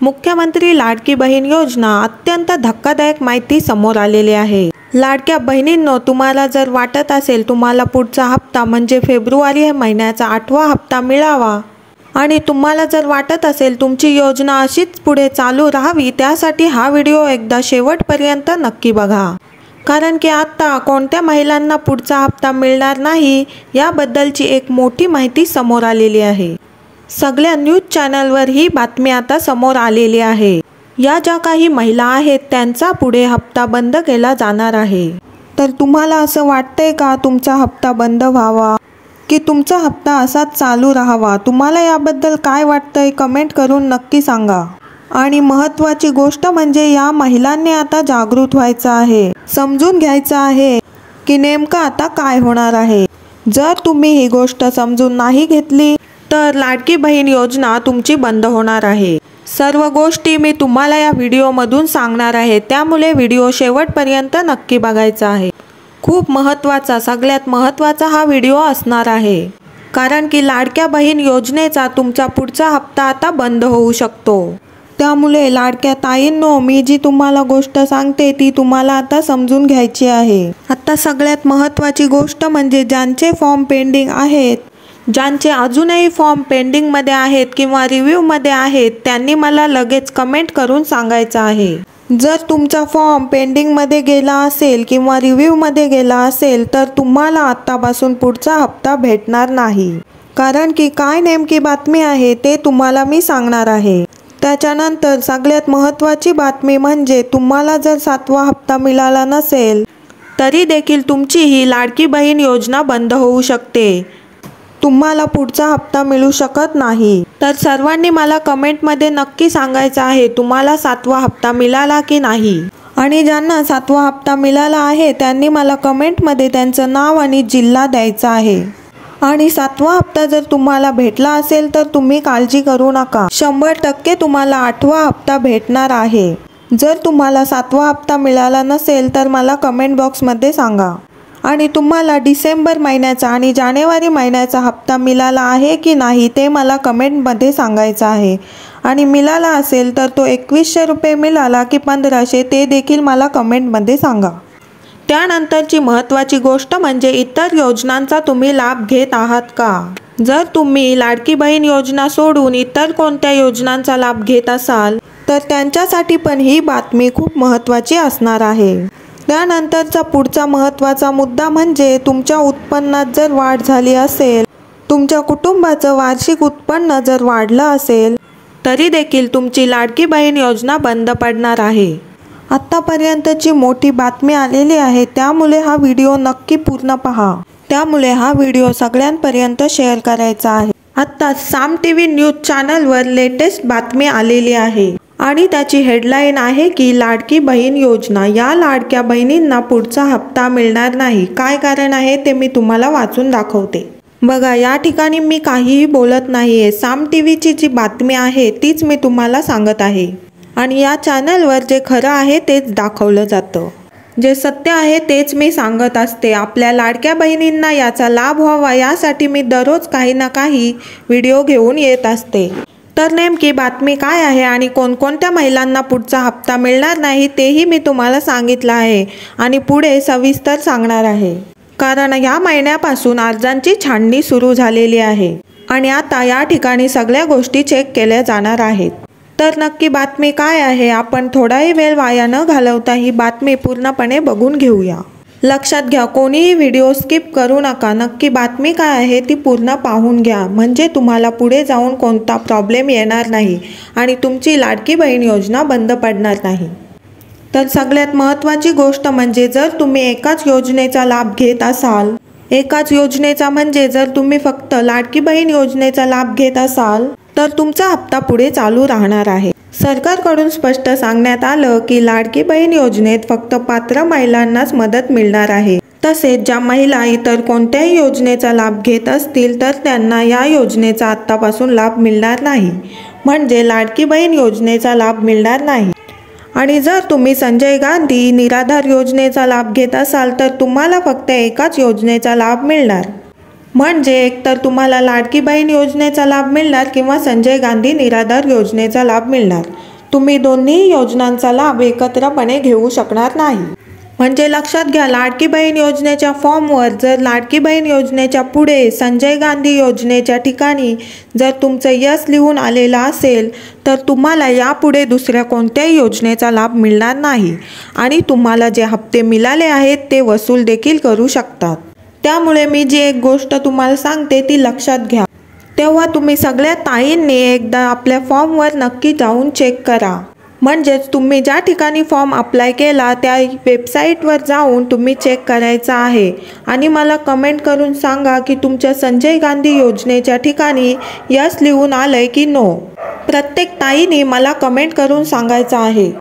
मुख्यमंत्री लाडकी बहीण योजना अत्यंत धक्कादायक माहिती समोर आलेली आहे। लाडक्या बहिणींनो, तुम्हाला जर वाटत असेल तुम्हाला पुढचा हप्ता म्हणजे फेब्रुवारी महिन्याचा 8वा हप्ता मिळावा आणि तुम्हाला जर वाटत असेल तुमची योजना अशीच पुढे चालू राहावी, त्यासाठी हा व्हिडिओ एकदा शेवटपर्यंत नक्की बघा। कारण की आता कोणत्या महिलांना पुढचा हप्ता मिळणार नाही याबद्दलची एक मोठी माहिती समोर आलेली आहे। सगळ्या न्यूज चॅनलवर ही बातमी आता समोर आलेली आहे। या ज्या काही महिला आहेत त्यांचा पुढे हप्ता बंद केला जाणार आहे। तर तुम्हाला असं वाटतंय का तुमचा हप्ता बंद व्हावा की तुमचा हप्ता असाच चालू राहावा? तुम्हाला याबद्दल काय वाटतंय कमेंट करून नक्की सांगा। आणि महत्त्वाची गोष्ट म्हणजे या महिलांनी आता जागृत व्हायचं आहे, समजून घ्यायचं आहे की नेमकं आता काय होणार आहे। जर तुम्ही ही गोष्ट समजून नाही घेतली तर लाडकी बहीण योजना तुमची बंद होणार आहे। सर्व गोष्टी मी तुम्हाला या व्हिडिओमधून सांगणार आहे, त्यामुळे व्हिडिओ शेवटपर्यंत नक्की बघायचा आहे। खूप महत्त्वाचा, सगळ्यात महत्त्वाचा हा व्हिडिओ असणार आहे, कारण की लाडक्या बहीण योजनेचा तुमचा पुढचा हप्ता आता बंद होऊ शकतो। त्यामुळे लाडक्या ताईंनो, मी जी तुम्हाला गोष्ट सांगते ती तुम्हाला आता समजून घ्यायची आहे। आता सगळ्यात महत्त्वाची गोष्ट म्हणजे ज्यांचे फॉर्म पेंडिंग आहेत, ज्यांचे अजूनही फॉर्म पेंडिंगमध्ये आहेत किंवा रिव्ह्यूमध्ये आहेत, त्यांनी मला लगेच कमेंट करून सांगायचं आहे। जर तुमचा फॉर्म पेंडिंगमध्ये गेला असेल किंवा रिव्ह्यूमध्ये गेला असेल तर तुम्हाला आत्तापासून पुढचा हप्ता भेटणार नाही। कारण की काय नेमकी बातमी आहे ते तुम्हाला मी सांगणार आहे। त्याच्यानंतर सगळ्यात महत्त्वाची बातमी म्हणजे तुम्हाला जर 7वा हप्ता मिळाला नसेल तरी देखील तुमची ही लाडकी बहीण योजना बंद होऊ शकते, तुम्हाला पुढचा हप्ता मिळू शकत नाही। तर सर्वांनी मला कमेंटमध्ये नक्की सांगायचं आहे तुम्हाला 7वा हप्ता मिळाला की नाही। आणि ज्यांना 7वा हप्ता मिळाला आहे त्यांनी मला कमेंटमध्ये त्यांचं नाव आणि जिल्हा द्यायचा आहे। आणि 7वा हप्ता जर तुम्हाला भेटला असेल तर तुम्ही काळजी करू नका, 100% तुम्हाला 8वा हप्ता भेटणार आहे। जर तुम्हाला 7वा हप्ता मिळाला नसेल तर मला कमेंट बॉक्समध्ये सांगा। आणि तुम्हाला डिसेंबर महिन्याचा आणि जानेवारी महिन्याचा हप्ता मिळाला आहे की नाही ते मला कमेंटमध्ये सांगायचं आहे। आणि मिळाला असेल तर तो 2100 रुपये मिळाला की 1500 ते देखील मला कमेंटमध्ये सांगा। त्यानंतरची महत्त्वाची गोष्ट म्हणजे इतर योजनांचा तुम्ही लाभ घेत आहात का? जर तुम्ही लाडकी बहीण योजना सोडून इतर कोणत्या योजनांचा लाभ घेत असाल तर त्यांच्यासाठी पण ही बातमी खूप महत्त्वाची असणार आहे। त्यानंतरचा पुढचा महत्त्वाचा मुद्दा म्हणजे तुमच्या उत्पन्नात जर वाढ झाली असेल, तुमच्या कुटुंबाचं वार्षिक उत्पन्न जर वाढलं असेल तरी देखील तुमची लाडकी बहीण योजना बंद पडणार आहे। आत्तापर्यंतची मोठी बातमी आलेली आहे, त्यामुळे हा व्हिडिओ नक्की पूर्ण पहा। त्यामुळे हा व्हिडिओ सगळ्यांपर्यंत शेअर करायचा आहे। आत्ता साम टीव्ही न्यूज चॅनलवर लेटेस्ट बातमी आलेली आहे आणि त्याची हेडलाईन आहे की लाडकी बहीण योजना, या लाडक्या बहिणींना पुढचा हप्ता मिळणार नाही। काय कारण आहे ते मी तुम्हाला वाचून दाखवते। बघा, या ठिकाणी मी काहीही बोलत नाहीये, साम टीव्हीची जी बातमी आहे तीच मी तुम्हाला सांगत आहे। आणि या चॅनलवर जे खरं आहे तेच दाखवलं जातं, जे सत्य आहे तेच मी सांगत असते। आपल्या लाडक्या बहिणींना याचा लाभ व्हावा यासाठी मी दररोज काही ना काही व्हिडिओ घेऊन येत असते। तर नेमकी बातमी काय आहे आणि कोणकोणत्या महिलांना पुढचा हप्ता मिळणार नाही तेही मी तुम्हाला सांगितलं आहे आणि पुढे सविस्तर सांगणार आहे। कारण या महिन्यापासून अर्जांची छाननी सुरू झालेली आहे आणि आता या ठिकाणी सगळ्या गोष्टी चेक केल्या जाणार आहेत। तर नक्की बातमी काय आहे, आपण थोडाही वेळ वाया न घालवता ही बातमी पूर्णपणे बघून घेऊया। लक्षात घ्या, कोणीही व्हिडिओ स्किप करू नका, नक्की बातमी काय आहे ती पूर्ण पाहून घ्या, म्हणजे तुम्हाला पुढे जाऊन कोणता प्रॉब्लेम येणार नाही आणि तुमची लाडकी बहीण योजना बंद पडणार नाही। तर सगळ्यात महत्त्वाची गोष्ट म्हणजे जर तुम्ही एकाच योजनेचा लाभ घेत असाल, एकाच योजनेचा म्हणजे जर तुम्ही फक्त लाडकी बहीण योजनेचा लाभ घेत असाल तर तुमचा हप्ता पुढे चालू राहणार आहे। सरकारकडून स्पष्ट सांगण्यात आलं की लाडकी बहीण योजनेत फक्त पात्र महिलांनाच मदत मिळणार आहे। तसेच ज्या महिला इतर कोणत्याही योजनेचा लाभ घेत असतील तर त्यांना या योजनेचा आत्तापासून लाभ मिळणार नाही, म्हणजे लाडकी बहीण योजनेचा लाभ मिळणार नाही। आणि जर तुम्ही संजय गांधी निराधार योजनेचा लाभ घेत असाल तर तुम्हाला फक्त एकाच योजनेचा लाभ मिळणार, म्हणजे एकतर तुम्हाला लाडकी बहीण योजनेचा लाभ मिळणार किंवा संजय गांधी निराधार योजनेचा लाभ मिळणार। तुम्ही दोन्ही योजनांचा लाभ एकत्रपणे घेऊ शकणार नाही। म्हणजे लक्षात घ्या, लाडकी बहीण योजनेच्या फॉर्मवर जर लाडकी बहीण योजनेच्या पुढे संजय गांधी योजनेच्या ठिकाणी जर तुमचं यस लिहून आलेलं असेल तर तुम्हाला यापुढे दुसऱ्या कोणत्याही योजनेचा लाभ मिळणार नाही आणि तुम्हाला जे हप्ते मिळाले आहेत ते वसूल देखील करू शकतात। त्यामुळे मी जी एक गोष्ट तुम्हाला सांगते ती लक्षात घ्या। तेव्हा तुम्ही सगळ्या ताईंनी एकदा आपल्या फॉर्मवर नक्की जाऊन चेक करा। म्हणजेच तुम्ही ज्या ठिकाणी फॉर्म अप्लाय केला त्या वेबसाईटवर जाऊन तुम्ही चेक करायचं आहे आणि मला कमेंट करून सांगा की तुमच्या संजय गांधी योजनेच्या ठिकाणी यस लिहून आलंय की नो। प्रत्येक ताईने मला कमेंट करून सांगायचं आहे।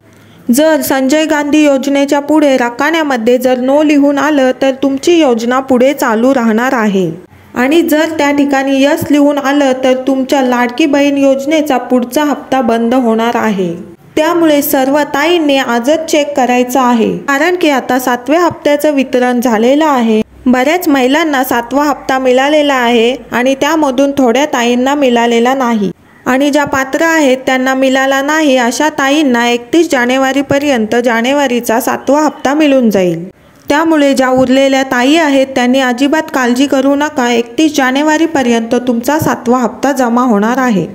जर संजय गांधी योजनेच्या पुढे रकान्यामध्ये जर नो लिहून आलं तर तुमची योजना पुढे चालू राहणार आहे आणि जर त्या ठिकाणी यस लिहून आलं तर तुमच्या लाडकी बहीण योजनेचा पुढचा हप्ता बंद होणार आहे। त्यामुळे सर्व ताईंनी आजच चेक करायचं आहे, कारण की आता 7व्या हप्त्याचं वितरण झालेलं आहे। बऱ्याच महिलांना 7वा हप्ता मिळालेला आहे आणि त्यामधून थोड्या ताईंना मिळालेला नाही आणि ज्या पात्र आहेत त्यांना मिळाला नाही अशा ताईंना 31 जानेवारीपर्यंत जानेवारीचा 7वा हप्ता मिळून जाईल। त्यामुळे ज्या उरलेल्या ताई आहेत त्यांनी अजिबात काळजी करू नका, 31 जानेवारीपर्यंत तुमचा 7वा हप्ता जमा होणार आहे।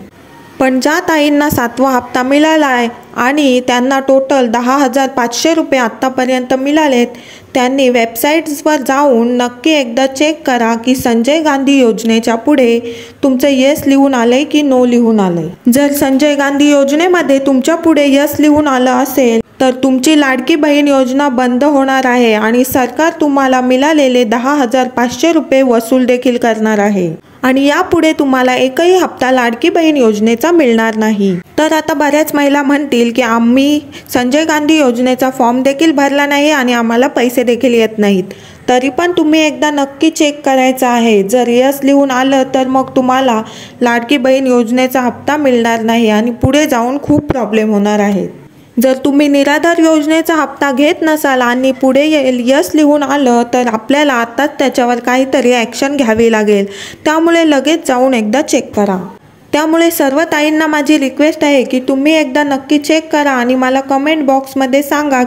पण ज्या ताईंना 7वा हप्ता मिळाला आहे आणि त्यांना टोटल 10,500 रुपये आत्तापर्यंत मिळालेत, त्यांनी वेबसाईट्सवर जाऊन नक्की एकदा चेक करा की संजय गांधी योजनेच्या पुढे तुमचं यस लिहून आलंय की नो लिहून आलंय। जर संजय गांधी योजनेमध्ये तुमच्या पुढे यस लिहून आलं असेल तर तुमची लाडकी बहीण योजना बंद होणार आहे आणि सरकार तुम्हाला मिळालेले 10,500 रुपये वसूल देखील करणार आहे आणि यापुढे तुम्हाला एकही हप्ता लाडकी बहीण योजनेचा मिळणार नाही। तर आता बऱ्याच महिला म्हणतील की आम्ही संजय गांधी योजनेचा फॉर्म देखील भरला नाही आणि आम्हाला पैसे देखील येत नाहीत, तरी पण तुम्ही एकदा नक्की चेक करायचं आहे। जर यस लिहून आलं तर मग तुम्हाला लाडकी बहीण योजनेचा हप्ता मिळणार नाही आणि पुढे जाऊन खूप प्रॉब्लेम होणार आहेत। जर तुम्ही निराधार योजनेचा हप्ता घेत नसाल आणि पुढे यस लिहून आलं तर आपल्याला आताच त्याच्यावर काहीतरी ॲक्शन घ्यावी लागेल, त्यामुळे लगेच जाऊन एकदा चेक करा। त्यामुळे सर्व ताईंना माझी रिक्वेस्ट आहे की तुम्ही एकदा नक्की चेक करा आणि मला कमेंट बॉक्समध्ये सांगा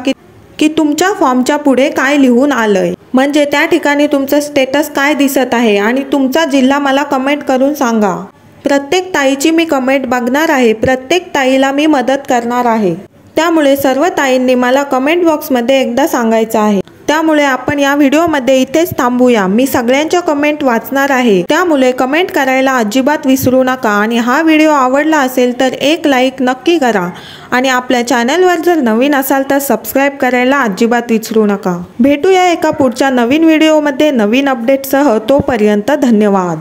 की तुमच्या फॉर्मच्या पुढे काय लिहून आलंय, म्हणजे त्या ठिकाणी तुमचं स्टेटस काय दिसत आहे आणि तुमचा जिल्हा मला कमेंट करून सांगा। प्रत्येक ताईची मी कमेंट बघणार आहे, प्रत्येक ताईला मी मदत करणार आहे। त्यामुळे सर्व ताईंनी मला कमेंट बॉक्समध्ये एकदा सांगायचं आहे। त्यामुळे आपण या व्हिडिओमध्ये इथेच थांबूया। मी सगळ्यांच्या कमेंट वाचणार आहे, त्यामुळे कमेंट करायला अजिबात विसरू नका आणि हा व्हिडिओ आवडला असेल तर एक लाईक नक्की करा आणि आपल्या चॅनलवर जर नवीन असाल तर सबस्क्राईब करायला अजिबात विसरू नका। भेटूया एका पुढच्या नवीन व्हिडिओमध्ये नवीन अपडेटसह, तोपर्यंत धन्यवाद।